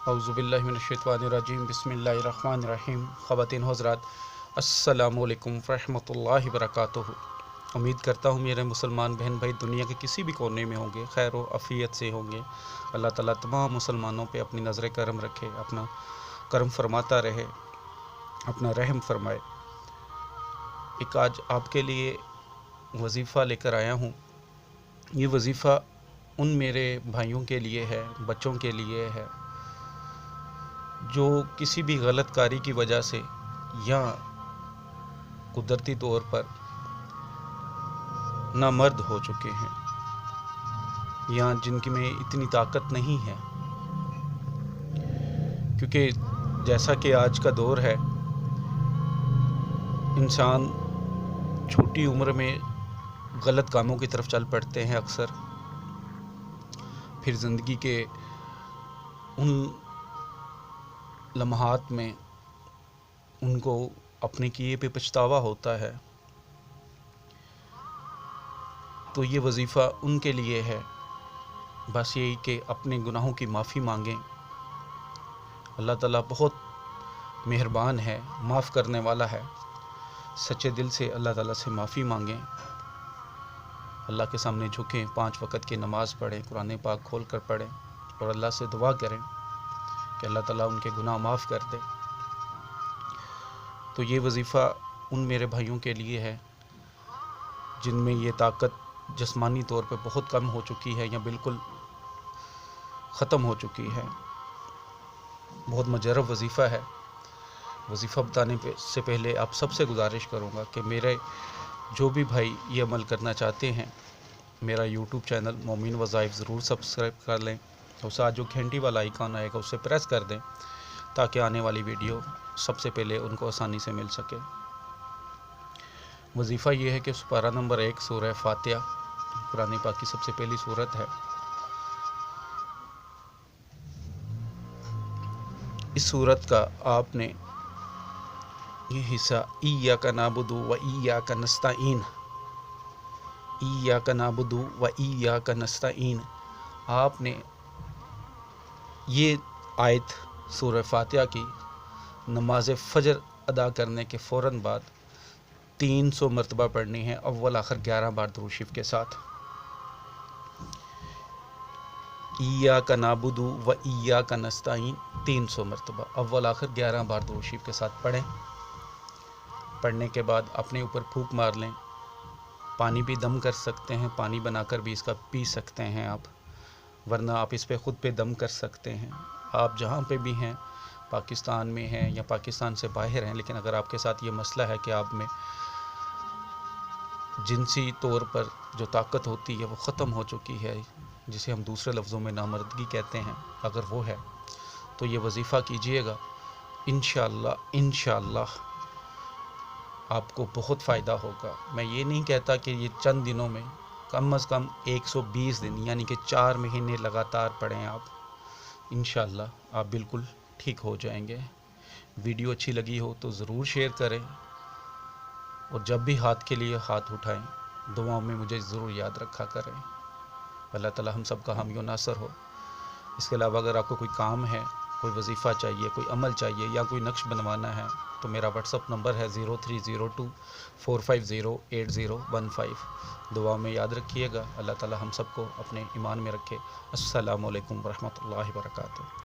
اعوذ باللہ من الشیطان الرجیم بسم اللہ الرحمن الرحیم۔ خواتین حضرات، السلام علیکم ورحمۃ اللہ وبرکاتہ۔ امید کرتا ہوں میرے مسلمان بہن بھائی دنیا کے کسی بھی کونے میں ہوں گے، خیر و عافیت سے ہوں گے۔ اللہ تعالیٰ تمام مسلمانوں پہ اپنی نظر کرم رکھے، اپنا کرم فرماتا رہے، اپنا رحم فرمائے۔ ایک آج آپ کے لیے وظیفہ لے کر آیا ہوں۔ یہ وظیفہ ان میرے بھائیوں کے لیے ہے، بچوں کے لیے ہے، جو کسی بھی غلط کاری کی وجہ سے یا قدرتی طور پر نامرد ہو چکے ہیں، یا جن کی میں اتنی طاقت نہیں ہے، کیونکہ جیسا کہ آج کا دور ہے، انسان چھوٹی عمر میں غلط کاموں کی طرف چل پڑتے ہیں اکثر، پھر زندگی کے ان لمحات میں ان کو اپنے کیے پہ پچھتاوا ہوتا ہے۔ تو یہ وظیفہ ان کے لیے ہے، بس یہی کہ اپنے گناہوں کی معافی مانگیں۔ اللہ تعالیٰ بہت مہربان ہے، معاف کرنے والا ہے۔ سچے دل سے اللہ تعالیٰ سے معافی مانگیں، اللہ کے سامنے جھکیں، 5 وقت کی نماز پڑھیں، قرآن پاک کھول کر پڑھیں اور اللہ سے دعا کریں کہ اللہ تعالیٰ ان کے گناہ معاف کر دے۔ تو یہ وظیفہ ان میرے بھائیوں کے لیے ہے جن میں یہ طاقت جسمانی طور پہ بہت کم ہو چکی ہے یا بالکل ختم ہو چکی ہے۔ بہت مجرب وظیفہ ہے۔ وظیفہ بتانے سے پہلے آپ سب سے گزارش کروں گا کہ میرے جو بھی بھائی یہ عمل کرنا چاہتے ہیں، میرا یوٹیوب چینل مومن وظائف ضرور سبسکرائب کر لیں، اور ساتھ جو گھنٹی والا آئیکن آئے گا اسے پریس کر دیں تاکہ آنے والی ویڈیو سب سے پہلے ان کو آسانی سے مل سکے۔ وظیفہ یہ ہے کہ سپارہ نمبر 1 سورہ فاتحہ قرآن پاک کی سب سے پہلی سورت ہے۔ اس سورت کا آپ نے یہ حصہ ایاک نعبد و ایاک نستعین، ایاک نعبد و ایاک نستعین، آپ نے یہ آیت سورہ فاتحہ کی نماز فجر ادا کرنے کے فوراً بعد 300 مرتبہ پڑھنی ہے، اول آخر 11 بار درود شریف کے ساتھ۔ ایاک نعبد و ایاک نستعین 300 مرتبہ، اول آخر 11 بار درود شریف کے ساتھ پڑھیں۔ پڑھنے کے بعد اپنے اوپر پھونک مار لیں۔ پانی بھی دم کر سکتے ہیں، پانی بنا کر بھی اس کا پی سکتے ہیں آپ، ورنہ آپ اس پہ خود پہ دم کر سکتے ہیں۔ آپ جہاں پہ بھی ہیں، پاکستان میں ہیں یا پاکستان سے باہر ہیں، لیکن اگر آپ کے ساتھ یہ مسئلہ ہے کہ آپ میں جنسی طور پر جو طاقت ہوتی ہے وہ ختم ہو چکی ہے، جسے ہم دوسرے لفظوں میں نامردگی کہتے ہیں، اگر وہ ہے تو یہ وظیفہ کیجئے گا، انشاءاللہ آپ کو بہت فائدہ ہوگا۔ میں یہ نہیں کہتا کہ یہ چند دنوں میں، کم از کم 120 دن یعنی کہ 4 مہینے لگاتار پڑھیں آپ، انشاءاللہ آپ بالکل ٹھیک ہو جائیں گے۔ ویڈیو اچھی لگی ہو تو ضرور شیئر کریں، اور جب بھی ہاتھ کے لیے ہاتھ اٹھائیں دعاؤں میں مجھے ضرور یاد رکھا کریں۔ اللہ تعالیٰ ہم سب کا حامی و ناصر ہو۔ اس کے علاوہ اگر آپ کو کوئی کام ہے، کوئی وظیفہ چاہیے، کوئی عمل چاہیے یا کوئی نقش بنوانا ہے تو میرا واٹس اپ نمبر ہے 0302 450 8015۔ دعا میں یاد رکھیے گا۔ اللہ تعالیٰ ہم سب کو اپنے ایمان میں رکھے۔ السلام علیکم ورحمۃ اللہ وبرکاتہ۔